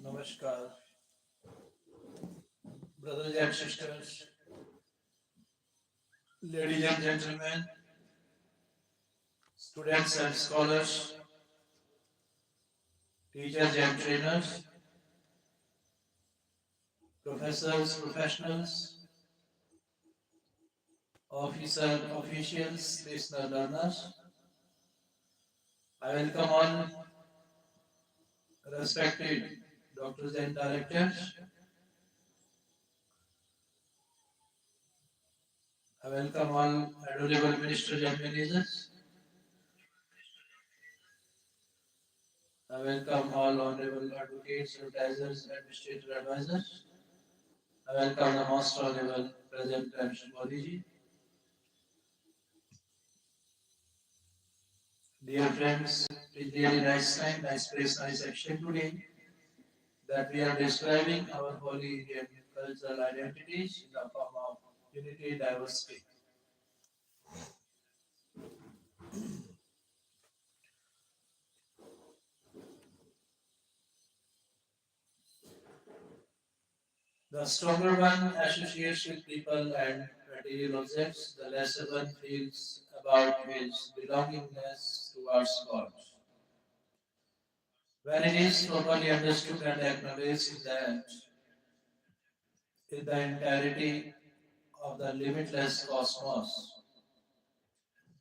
Namaskar, brothers and sisters, ladies and gentlemen, students and scholars, teachers and trainers, professors, professionals, officials, listener learners. I welcome all respected doctors and directors. I welcome all adorable ministers and managers. I welcome all honorable advocates, advertisers, administrative advisors. I welcome the most honorable President Modi ji. Dear friends, it's really nice time, nice place, nice action today that we are describing our holy Indian cultural identities in the form of unity, diversity. The stronger one associates with people and material objects, the lesser one feels about his belongingness towards God. When it is properly understood and acknowledged that in the entirety of the limitless cosmos,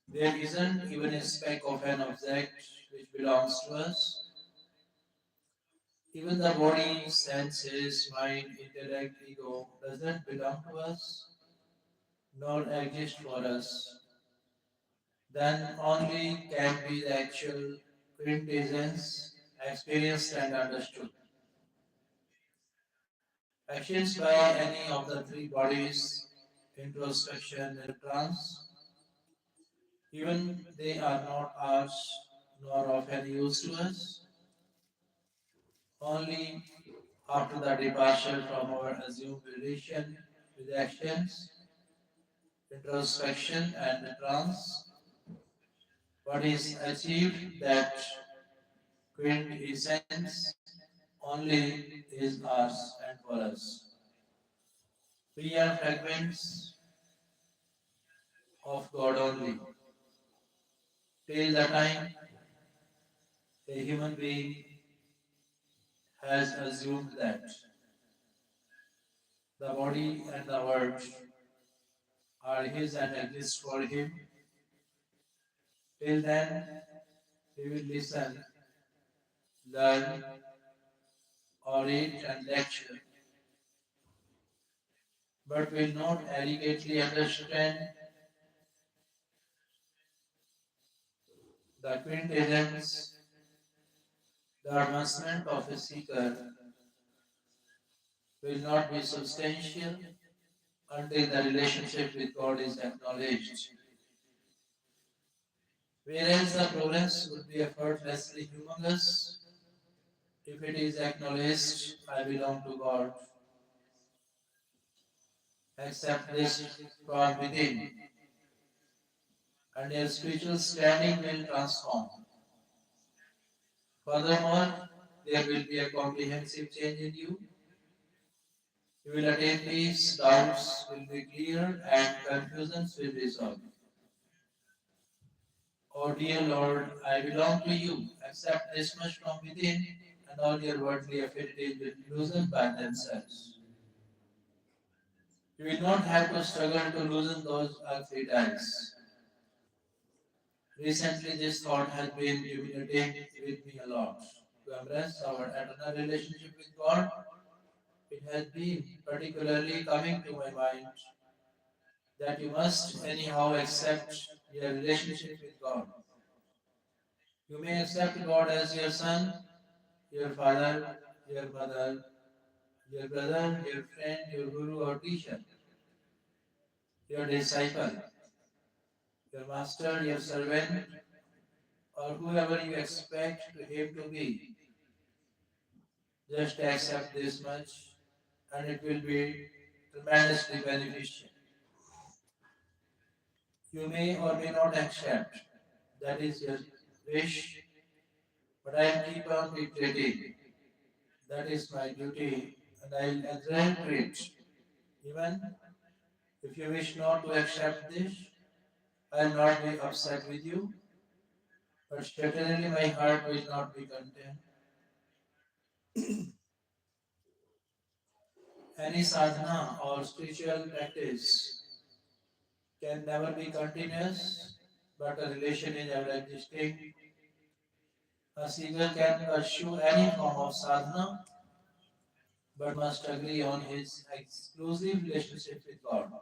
there isn't even a speck of an object which belongs to us. Even the body, senses, mind, intellect, ego doesn't belong to us, nor exist for us. Then only can be the actual quintessence experienced and understood. Actions by any of the three bodies, introspection and trance, even they are not ours nor of any use to us. Only after the departure from our assumed relation with actions, introspection, and trance, what is achieved that quintessence only is ours and for us. We are fragments of God only. Till the time a human being has assumed that the body and the world are his and exist for him, till then he will listen, learn, orate, and lecture, but will not adequately understand the quintessence, the advancement of a seeker will not be substantial until the relationship with God is acknowledged. Whereas the progress would be effortlessly humongous if it is acknowledged, I belong to God. Accept this from within, and your spiritual standing will transform. Furthermore, there will be a comprehensive change in you. You will attain peace, doubts will be clear, and confusions will resolve. Oh dear Lord, I belong to you. Accept this much from within, and all your worldly affinities will loosen by themselves. You will not have to struggle to loosen those earthly ties. Recently, this thought has been ruminating with me a lot. To embrace our eternal relationship with God, it has been particularly coming to my mind that you must anyhow accept your relationship with God. You may accept God as your son, your father, your mother, your brother, your friend, your guru or teacher, your disciple, your master, your servant, or whoever you expect him to be. Just accept this much and it will be tremendously beneficial. You may or may not accept. That is your wish, but I keep on reiterating. That is my duty, and I'll adhere to it. Even if you wish not to accept this, I'll not be upset with you, but certainly my heart will not be content. Any sadhana or spiritual practice can never be continuous, but a relation is ever existing. A seeker can pursue any form of sadhana, but must agree on his exclusive relationship with God.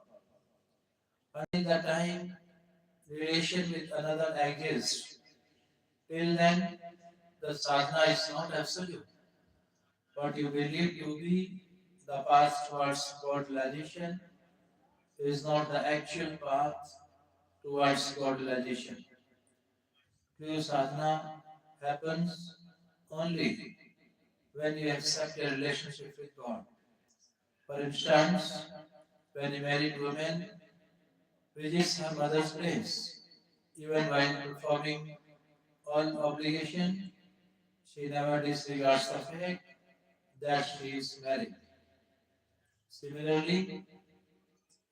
Until the time relation with another exists, till then the sadhana is not absolute. What you believe to be the path towards God realization is not the actual path towards God realization. True sadhana happens only when you accept a relationship with God. For instance, when a married woman visits her mother's place, even while performing all obligation, she never disregards the fact that she is married. Similarly,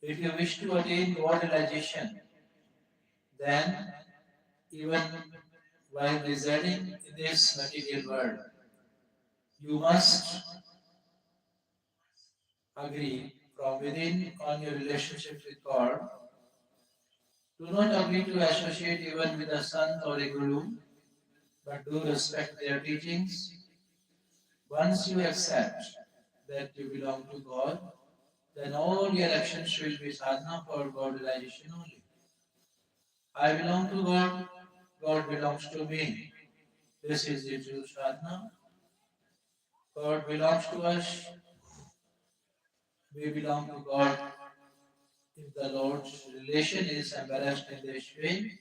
if you wish to attain God realization, then even while residing in this material world, you must agree from within on your relationship with God. Do not agree to associate even with a sant or a guru, but do respect their teachings. Once you accept that you belong to God, then all your actions will be sadhana for God realization only. I belong to God, God belongs to me. This is the true sadhana. God belongs to us, we belong to God. If the Lord's relation is embarrassed in this way,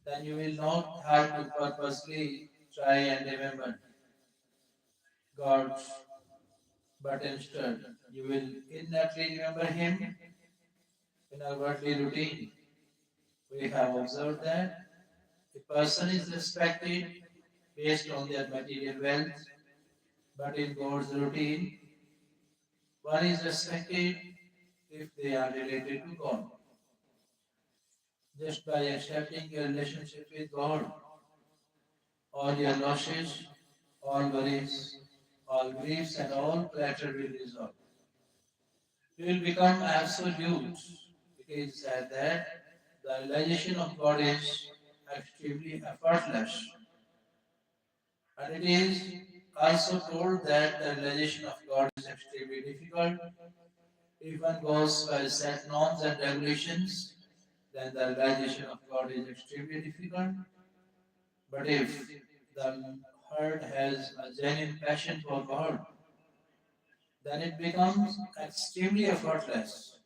then you will not have to purposely try and remember God, but instead you will innately remember Him in our worldly routine. We have observed that a person is respected based on their material wealth, but in God's routine, one is respected if they are related to God. Just by accepting your relationship with God, all your losses, all worries, all griefs, and all pleasure will resolve. You will become absolute. It is said that the realization of God is extremely effortless, and it is also told that the realization of God is extremely difficult. If one goes by set norms and regulations, then the realization of God is extremely difficult. But if the heart has a genuine passion for God, then it becomes extremely effortless.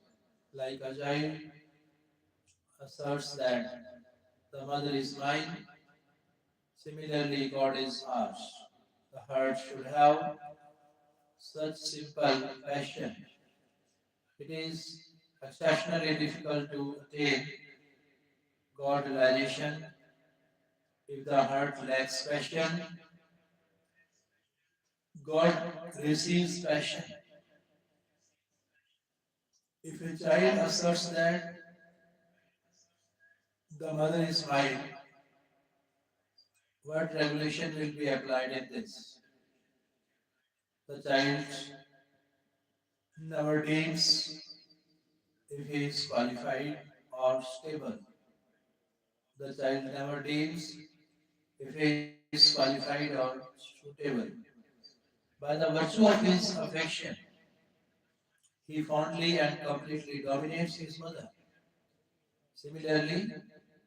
Like a child asserts that the mother is mine, similarly, God is ours. The heart should have such simple passion. It is exceptionally difficult to attain God realization if the heart lacks passion. God receives passion. If a child asserts that the mother is mine, what regulation will be applied in this? The child never deems if he is qualified or stable. The child never deems if he is qualified or suitable. By the virtue of his affection, he fondly and completely dominates his mother. Similarly,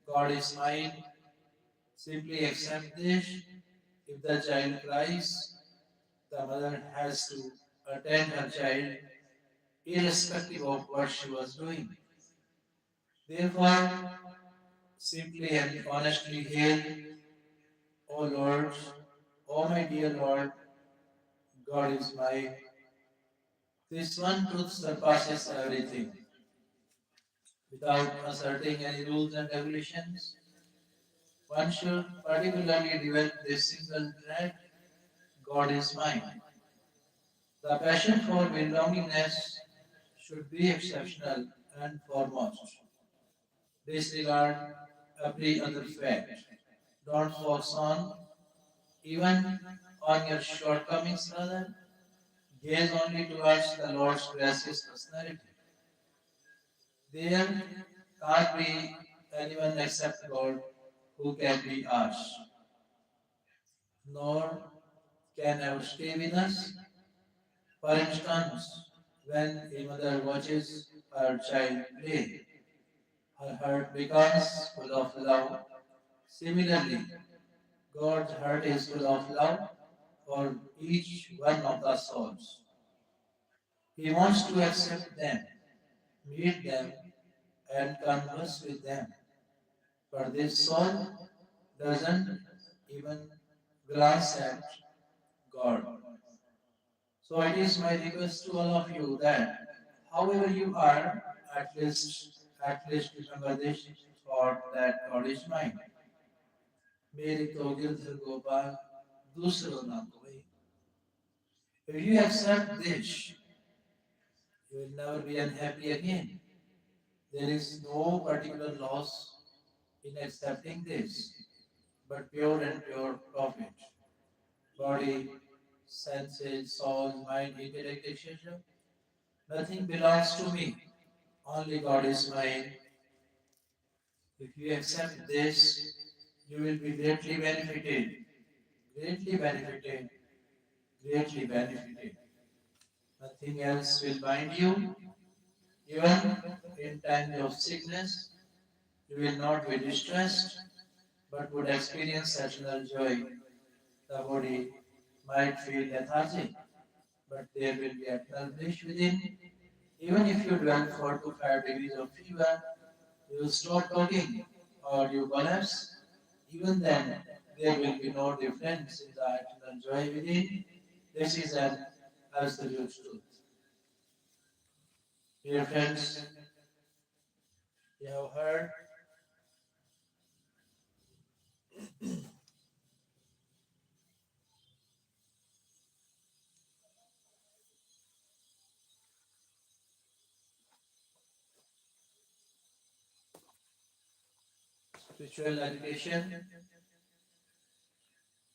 God is mine. Simply accept this. If the child cries, the mother has to attend her child irrespective of what she was doing. Therefore, simply and honestly hail, O Lord, O my dear Lord, God is mine. This one truth surpasses everything. Without asserting any rules and regulations, one should particularly develop this single thread, God is mine. The passion for belongingness should be exceptional and foremost. Disregard every other fact. Don't focus on even on your shortcomings, rather. Gaze only towards the Lord's gracious personality. There can't be anyone except God who can be ours, nor can ever stay with us. For instance, when a mother watches her child play, her heart becomes full of love. Similarly, God's heart is full of love for each one of the souls. He wants to accept them, meet them, and converse with them. But this soul doesn't even glance at God. So it is my request to all of you that however you are, at least remember this thought that God is mine. मेरी तो गिरधर गोपाल दूसरों ना कोई. If you accept this, you will never be unhappy again. There is no particular loss in accepting this, but pure and pure profit. Body, senses, soul, mind, intellect, etc. Nothing belongs to me. Only God is mine. If you accept this, you will be greatly benefited, greatly benefited, greatly benefited. Nothing else will bind you. Even in times of sickness, you will not be distressed, but would experience eternal joy. The body might feel lethargic, but there will be eternal bliss within. Even if you dwell 4 to 5 degrees of fever, you stop talking or you collapse. Even then, there will be no difference in the eternal joy within. This is an absolute truth. Dear friends, you have heard spiritual education,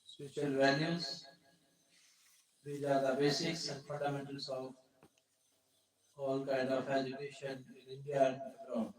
spiritual values. These are the basics and fundamentals of all kind of education in India and abroad.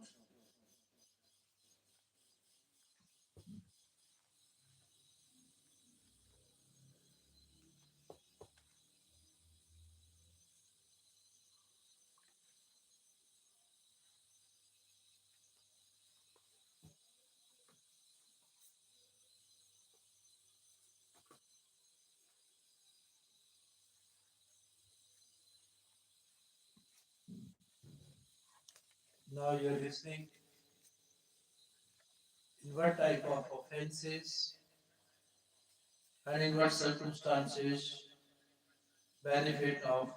Now you're listening in what type of offenses and in what circumstances benefit of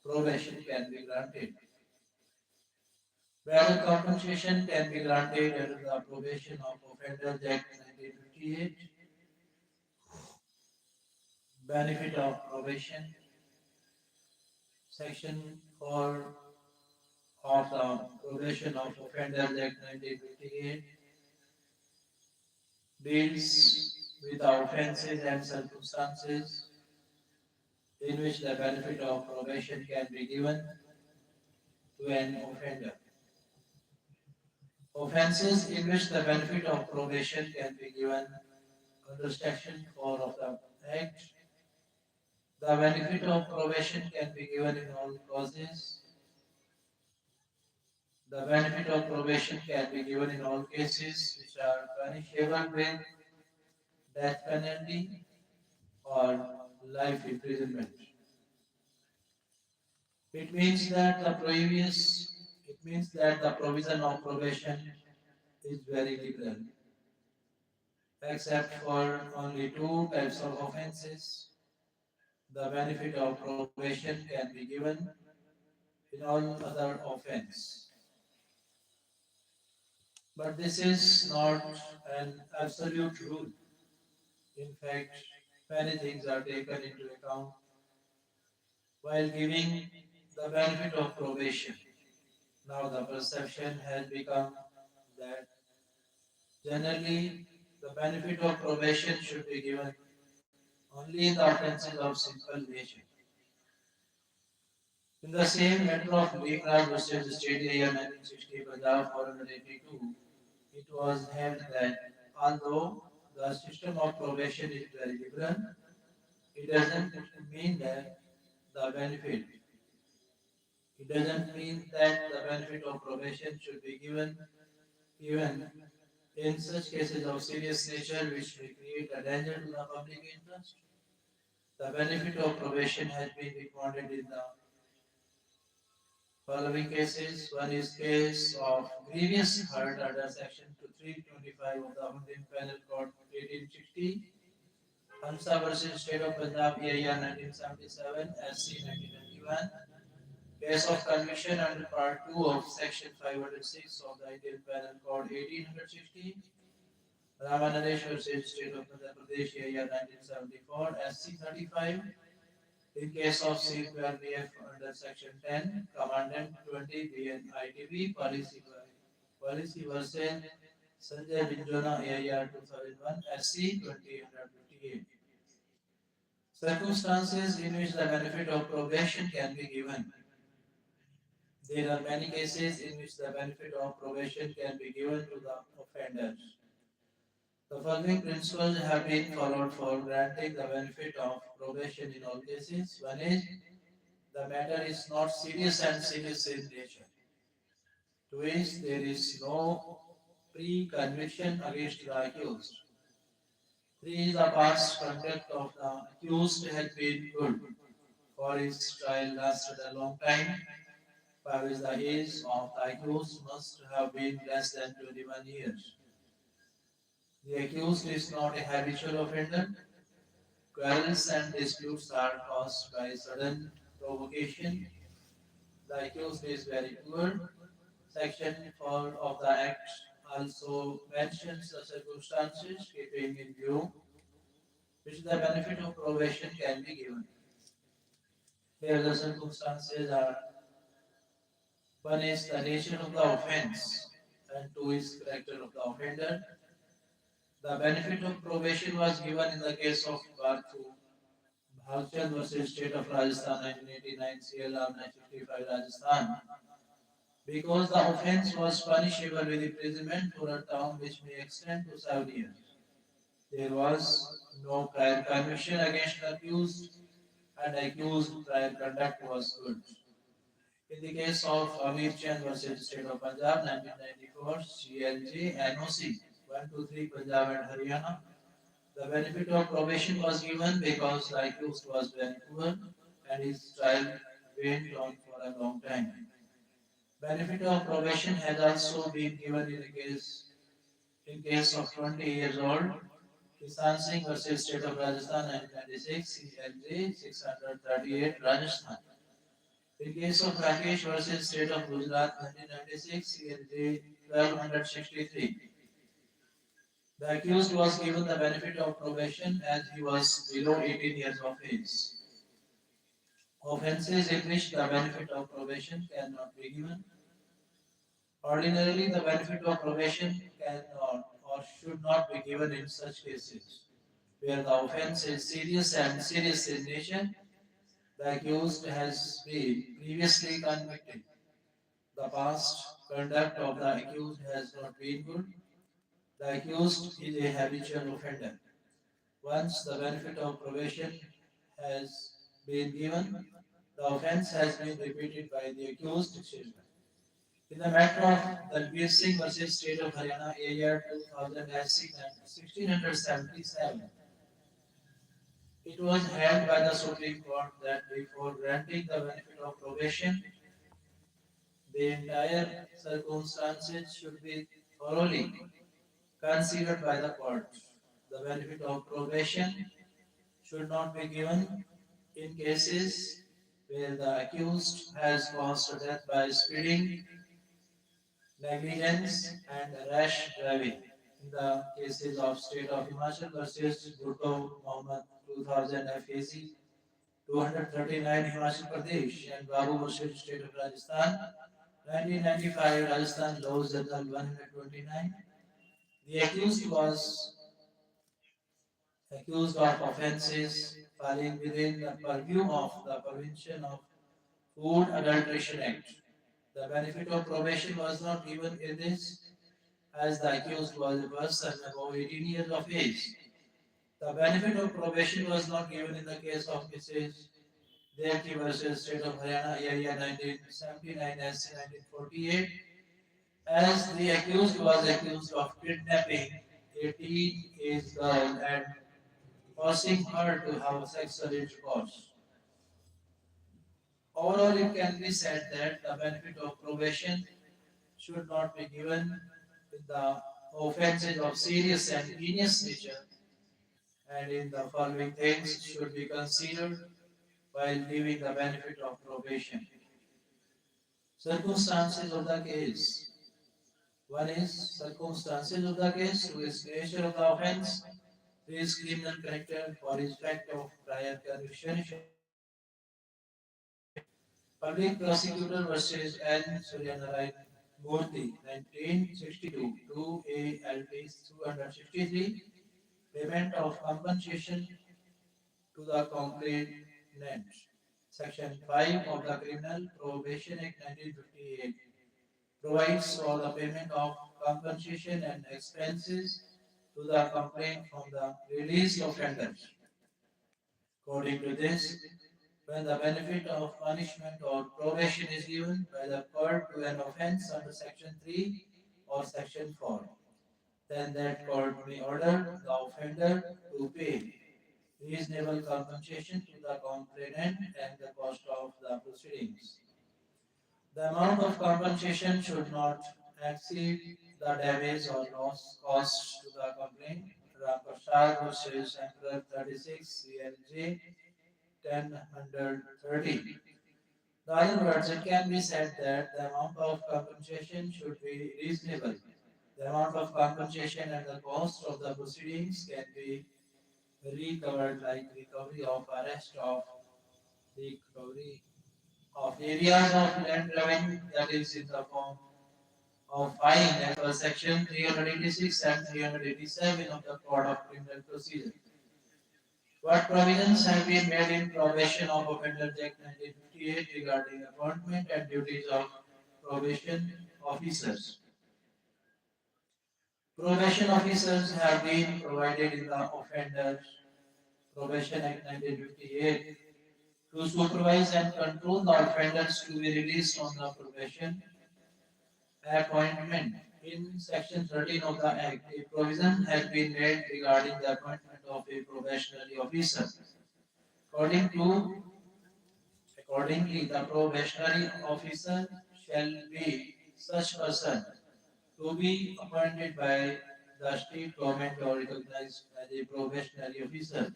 probation can be granted. Whether compensation can be granted under the Probation of Offenders Act 1958, benefit of probation, section 4 of the Probation of Offenders Act 1958 deals with the offences and circumstances in which the benefit of probation can be given to an offender. Offences in which the benefit of probation can be given under Section 4 of the Act. The benefit of probation can be given in all causes. The benefit of probation can be given in all cases which are punishable with death penalty or life imprisonment. It means that the provision of probation is very liberal, except for only two types of offences. The benefit of probation can be given in all other offense. But this is not an absolute rule. In fact, many things are taken into account while giving the benefit of probation. Now the perception has become that generally the benefit of probation should be given only in the offences of simple nature. In the same matter of Legrand versus State Area 1960 Punjab 482, it was held that although the system of probation is very liberal, it doesn't mean that the benefit. It doesn't mean that the benefit of probation should be given even in such cases of serious nature which may create a danger to the public interest. The benefit of probation has been recommended in the following cases. One is case of grievous hurt under section 325 of the Indian Penal Code 1860, Hamsa versus State of Punjab area 1977, SC 1991. Case of conviction under Part 2 of Section 506 of the Indian Penal Code 1860, Ramanadesh versus State of Madhya Pradesh area 1974, SC 35. In case of CPRDF under Section 10, Commandant 20 BNITB policy versus Sanjay Binjona AIR 2001 SC 2058. Circumstances in which the benefit of probation can be given. There are many cases in which the benefit of probation can be given to the offenders. The following principles have been followed for granting the benefit of probation in all cases. One is the matter is not serious and serious in nature. Two is there is no pre-conviction against the accused. Three is the past conduct of the accused has been good, for his trial lasted a long time. Five is the age of the accused must have been less than 21 years. The accused is not a habitual offender. Quarrels and disputes are caused by sudden provocation. The accused is very poor. Section 4 of the Act also mentions the circumstances keeping in view which the benefit of probation can be given. Here the circumstances are: one is the nature of the offense, and two is character of the offender. The benefit of probation was given in the case of Barthu Bhalchand versus State of Rajasthan 1989 CLR 955 Rajasthan because the offence was punishable with imprisonment for a term which may extend to 7 years. There was no prior conviction against the accused, and the accused prior conduct was good. In the case of Amir Chand versus State of Punjab 1994 CLJ NOC 123 Punjab and Haryana, the benefit of probation was given because the accused was very poor and his trial went on for a long time. Benefit of probation has also been given in case of 20 years old Kisan Singh versus State of Rajasthan 1996 CLJ 638 Rajasthan. In case of Rakesh versus State of Gujarat 1996 CLJ 1263. The accused was given the benefit of probation as he was below 18 years of age. Offences in which the benefit of probation cannot be given. Ordinarily, the benefit of probation cannot or should not be given in such cases where the offence is serious and serious in nature. The accused has been previously convicted. The past conduct of the accused has not been good. The accused is a habitual offender. Once the benefit of probation has been given, the offence has been repeated by the accused children. In the matter of Dalbir Singh versus State of Haryana, AR 2000 1677, it was held by the Supreme Court that before granting the benefit of probation, the entire circumstances should be thoroughly considered by the court. The benefit of probation should not be given in cases where the accused has caused death by speeding, negligence, and rash driving. In the cases of State of Himachal versus Bhutto Mohammed 2000 FAC 239 Himachal Pradesh and Babu versus State of Rajasthan. 1995 Rajasthan Laws Journal 129. The accused of offences falling within the purview of the Prevention of Food Adulteration Act. The benefit of probation was not given in this, as the accused was a person above 18 years of age. The benefit of probation was not given in the case of Mrs. Devki versus State of Haryana, area 1979 S 1948, as the accused was accused of kidnapping a teen-age girl and forcing her to have sexual intercourse. Overall, it can be said that the benefit of probation should not be given in the offences of serious and heinous nature, and in the following things should be considered while giving the benefit of probation. Circumstances of the case. One is circumstances of the case, two is nature of the offence, three is criminal character, four is fact of prior conviction should be considered. Public Prosecutor versus N. Suryanarayan Murthy, 1962, 2 ALT 263, payment of compensation to the complainant. Section 5 of the Criminal Probation Act 1958 provides for the payment of compensation and expenses to the complaint from the released offenders. According to this, when the benefit of punishment or probation is given by the court to an offence under Section 3 or Section 4, then that court may order the offender to pay reasonable compensation to the complainant and the cost of the proceedings. The amount of compensation should not exceed the damage or loss caused to the complaint. Ramprasad versus Emperor 36 CLJ 1030. In other words, it can be said that the amount of compensation should be reasonable. The amount of compensation and the cost of the proceedings can be recovered, like recovery of arrest of recovery of areas of land revenue, that is in the form of fine, as per section 386 and 387 of the Code of Criminal Procedure. What provisions have been made in Probation of Offenders Act 1958 regarding appointment and duties of probation officers? Probation officers have been provided in the Offenders Probation Act 1958 to supervise and control the offenders to be released on the probation. Appointment. In Section 13 of the Act, a provision has been made regarding the appointment of a probationary officer. According to Accordingly, the probationary officer shall be such person to be appointed by the state government or recognized as a probationary officer,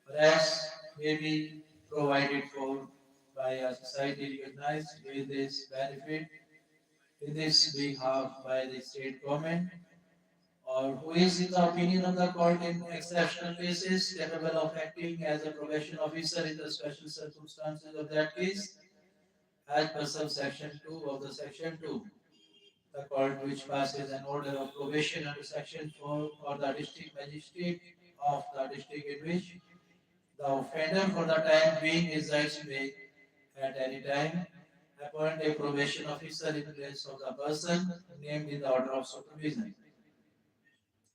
whereas may be provided for by a society recognized with this benefit in this behalf by the state government, or who is, in the opinion of the court, in exceptional cases capable of acting as a probation officer in the special circumstances of that case, as per subsection 2 of the section 2. The court which passes an order of probation under section 4 or the district magistrate of the district in which the offender for the time being resides may at any time appoint a probation officer in place of the person named in the order of supervision.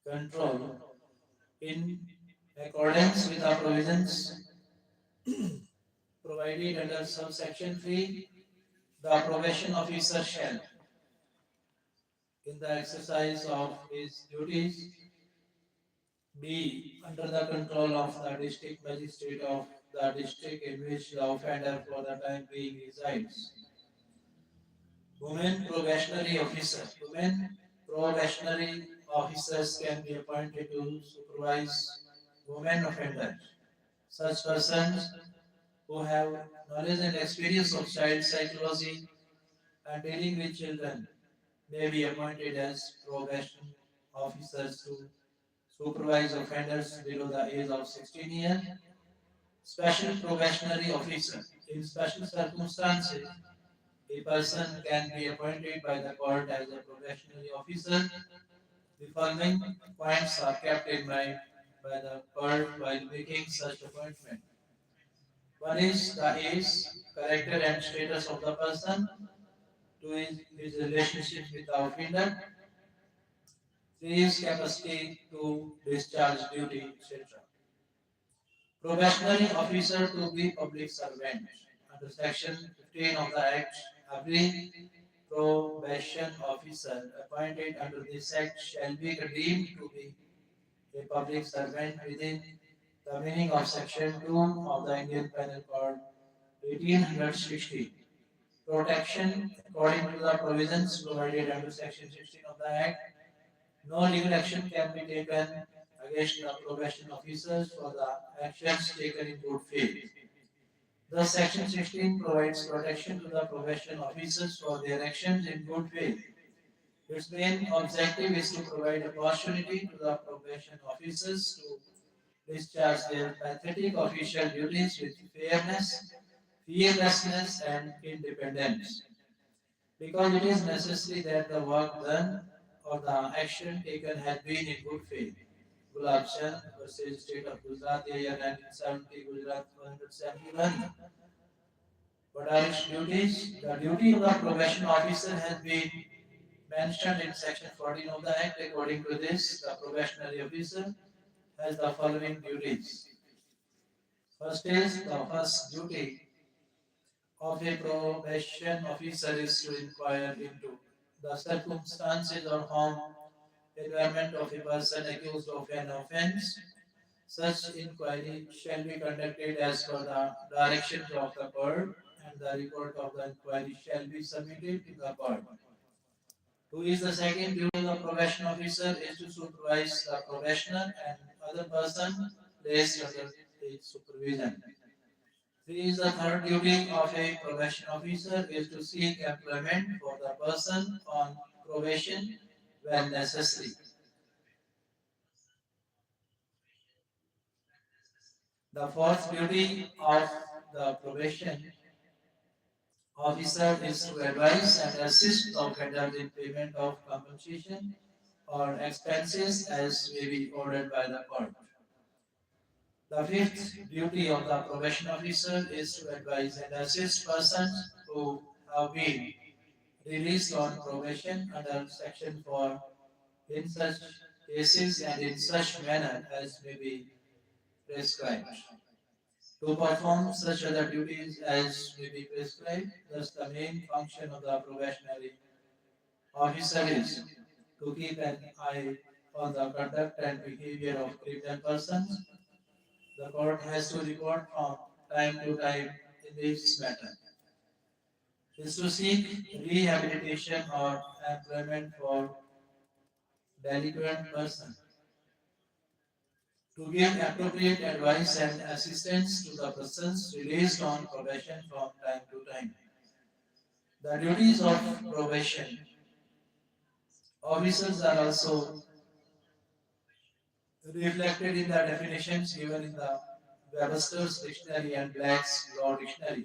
Control. In accordance with the provisions provided under subsection 3, the probation officer shall, in the exercise of his duties, be under the control of the district magistrate of the district in which the offender for the time being resides. Women probationary officer. Women probationary officers can be appointed to supervise women offenders. Such persons who have knowledge and experience of child psychology and dealing with children may be appointed as probation officers to supervise offenders below the age of 16 years. Special probationary officer. In special circumstances, a person can be appointed by the court as a probationary officer. The following points are kept in mind by the court while making such appointment. One is the age, character and status of the person. Two is his relationship with the offender. Three is capacity to discharge duty, etc. Probationary officer to be public servant. Under section 15 of the Act, every probation officer appointed under this Act shall be deemed to be a public servant within the meaning of section 2 of the Indian Penal Code 1860. Protection according to the provisions provided under section 16 of the Act. No legal action can be taken against the probation officers for the actions taken in good faith. Thus, Section 16 provides protection to the probation officers for their actions in good faith. Its main objective is to provide opportunity to the probation officers to discharge their pathetic official duties with fairness, fearlessness, and independence. Because it is necessary that the work done or the action taken has been in good faith. Gulab Chand versus State of Gujarat, the year 1970, Gujarat 171. What are its duties? The duty of the probation officer has been mentioned in section 14 of the Act. According to this, the probationary officer has the following duties. First is the first duty of a probation officer is to inquire into the circumstances or home environment of a person accused of an offense. Such inquiry shall be conducted as per the directions of the court, and the report of the inquiry shall be submitted to the court. Who is the second duty of the probation officer is to supervise the probationer and other person placed under his supervision. Three is the third duty of a probation officer is to seek employment for the person on probation when necessary. The fourth duty of the probation officer is to advise and assist the offender in payment of compensation or expenses as may be ordered by the court. The fifth duty of the probation officer is to advise and assist persons who have been released on probation under section 4 in such cases and in such manner as may be prescribed. To perform such other duties as may be prescribed, thus the main function of the probationary officer is to keep an eye on the conduct and behavior of criminal persons. The court has to report from time to time in this matter. Is to seek rehabilitation or employment for delinquent persons, to give appropriate advice and assistance to the persons released on probation from time to time. The duties of probation officers are also reflected in the definitions given in the Webster's Dictionary and Black's Law Dictionary.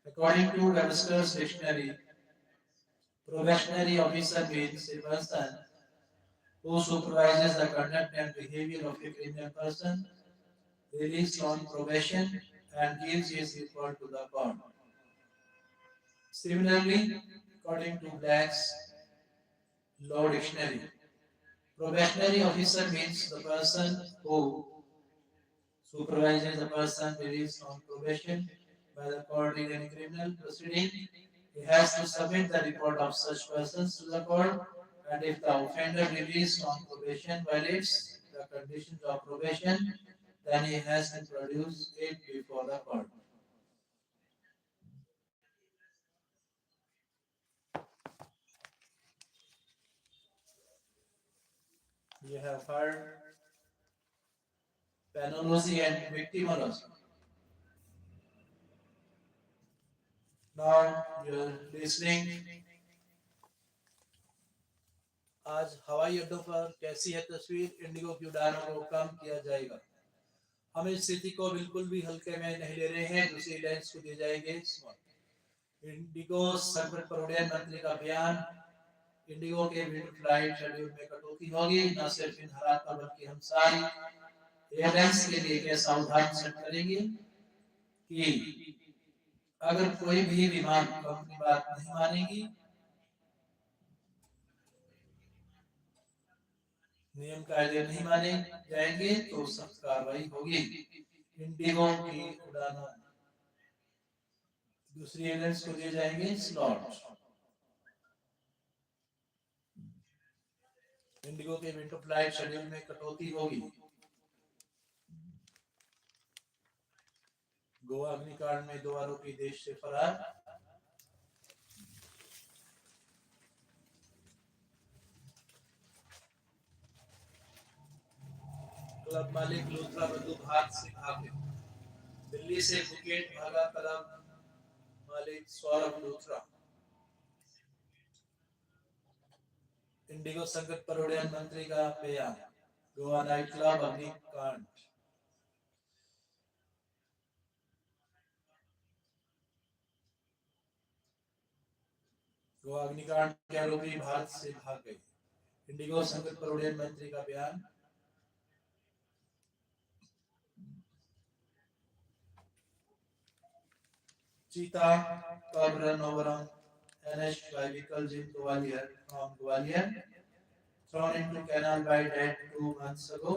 According to Webster's Dictionary, probationary officer means a person who supervises the conduct and behavior of a criminal person released on probation and gives his report to the court. Similarly, according to Black's Law Dictionary, probationary officer means the person who supervises the person released on probation by the court in any criminal proceeding. He has to submit the report of such persons to the court, and if the offender released on probation violates the conditions of probation, then he has to produce it before the court. You have heard penology and victimology. Now you're listening. आज हवाई अड्डों पर कैसी है तस्वीर, Indigo की उड़ानों को कम किया जाएगा। हम इस स्थिति को बिल्कुल भी हल्के में नहीं ले रहे हैं। दूसरी एयरलाइंस को दिए जाएंगे स्मॉल। इंडिगो संकट पर उड़ान मंत्री का बयान। इंडिगो के विंटर फ्लाइट शेड्यूल में कटौती होगी। न सिर्फ इन हालात पर बल्कि हम सारी एयरलाइंस के लिए एक सावधान सेट करेंगे कि अगर कोई भी विमान कंपनी बात नहीं मानेगी, नियम कायदे नहीं माने जाएंगे तो सख्त कार्रवाई होगी। इंडिगो की उड़ानों दूसरी एयरलाइंस को दिए जाएंगे स्लॉट। इंडिगो के विंटर फ्लाइट शेड्यूल में कटौती होगी। गोवा अग्निकांड में 2 आरोपी देश से फरार। क्लब मालिक लूथरा बंदूक हाथ से भागे। दिल्ली से फुकेट भागा क्लब मालिक सौरभ लूथरा। इंडिगो संकट पर उड़ान मंत्री का बयान। गोवा नाइट क्लब अग्निकांड। गोवा अग्निकांड के आरोपी भारत से भाग गए। इंडिगो संकट पर उड़ान मंत्री का बयान। चीता club run over on NH by vehicles in Gwalior from Gwalior, thrown into canal by dad 2 months ago.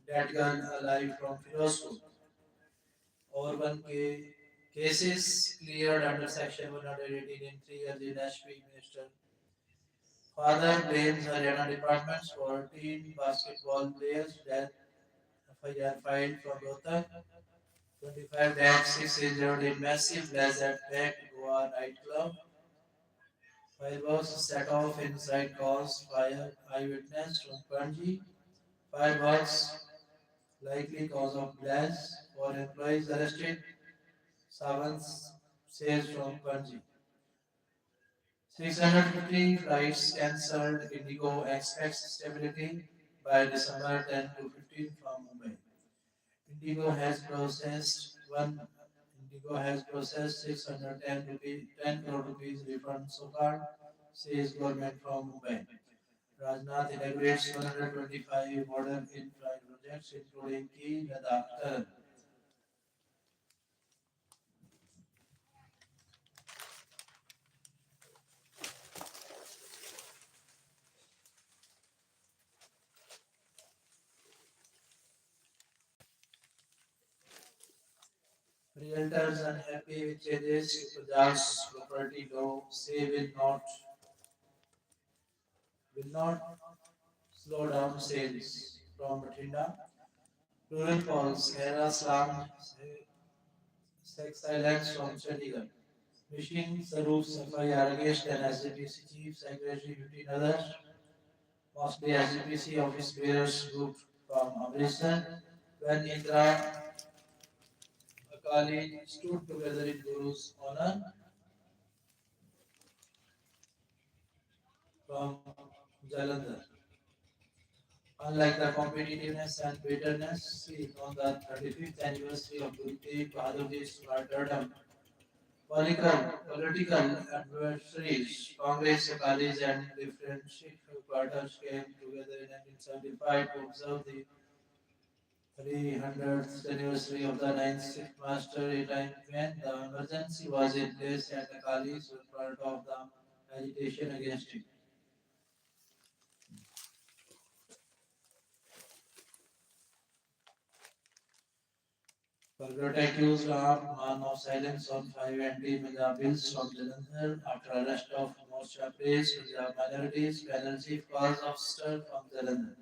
Dead girl alive from Firozpur. Or one cases cleared under Section 118 in 3 years in HP Minister. Father blames Haryana departments for teen basketball players' death. FIR filed from Rohtak. 25 dead, 6 injured in massive blast at packed Goa nightclub. Fireworks set off inside caused fire. Eyewitness from Panji. Fireworks likely cause of blast. 4 employees arrested. Savants says from Panji. 650 flights cancelled. Indigo expects stability by December 10 to 15 from Mumbai. Indigo has processed one. Indigo has processed 610 rupees, 10 crore rupees refund so far, says government from Mumbai. Rajnath inaugurates 125 modern infra projects, including key Ladakh tunnel. Realtors unhappy with changes to Punjab's property law say will not slow down sales from Bathinda. Rural calls Hera Slam sex silence from Chandigarh. Machine Saroop FIR against an SGPC chief secretary 15 others. Mostly SGPC office bearers group from Amritsar. When Indra Akali stood together in Guru's honor from Jalandhar. Unlike the competitiveness and bitterness seen on the 35th anniversary of Guru Tegh Bahadurji's martyrdom, political adversaries, Congress, Akalis, and different Sikh quarters came together in 1975 to observe the 300th anniversary of the ninth Sikh master, a time when the emergency was in place and Akalis were part of the agitation against it. Pargat accused a man of silence on 5 bills from Jalandhar after arrest of Morcha praised Punjab minorities panel chief cause of stir from Jalandhar.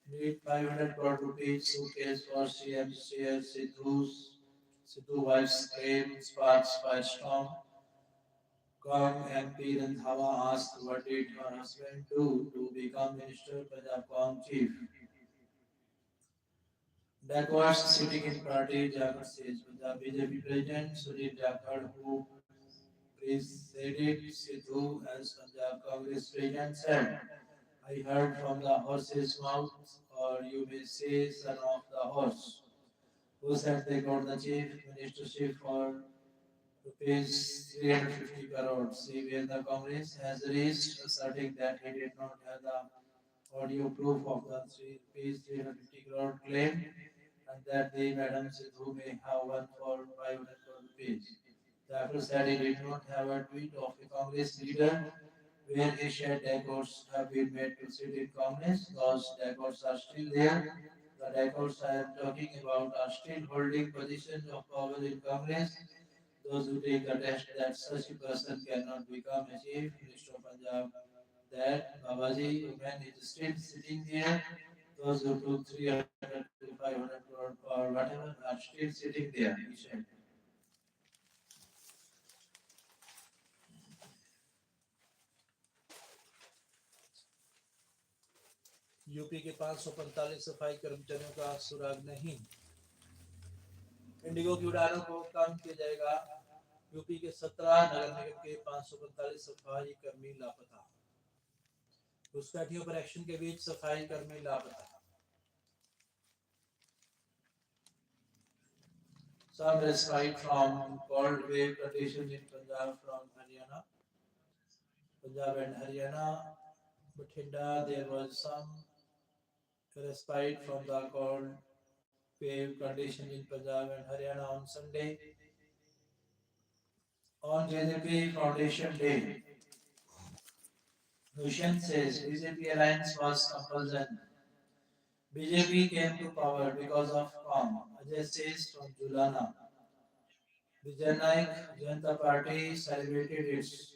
Need 500 crore rupees suitcase for CM Sir Sidhu wife's claim sparks firestorm. Kong MP Randhawa asked what did her husband do to become Minister Punjab Kong chief. Backwards sitting in party, Jakhar says Punjab BJP President Sunil Jakhar, who preceded Sidhu as Punjab Congress President, said, I heard from the horse's mouth, or you may say son of the horse. who said they got the chief ministership for rupees 350 crores. See, when the Congress has reached asserting that he did not have the audio proof of the rupees 350 crore claim and that the Madam Sidhu may have won for 500 crore rupees. The Apple said he did not have a tweet of a Congress leader where he said records have been made to sit in Congress. Those records are still there. The records I am talking about are still holding positions of power in Congress. Those who take the test that such a person cannot become a chief minister of Punjab, that Babaji woman is still sitting there. Those who took 300 to 500 crore or whatever are still sitting there, he said. UP के 545 सफाई कर्मचारियों का सुराग नहीं, Indigo की उड़ानों को कम किया जाएगा। यूपी के 17 नगर निगम के 545 सफाई कर्मी लापता। घुसपैठियों पर एक्शन के बीच सफाई कर्मी लापता। Some respite from cold wave conditions in Punjab from Haryana. Punjab and Haryana, Bathinda, there was some respite from the cold wave condition in Punjab and Haryana on Sunday. On JJP Foundation Day, Hussain says BJP alliance was compulsion. BJP came to power because of calm. Ajay says from Julana. The Jannaik Janata Party celebrated its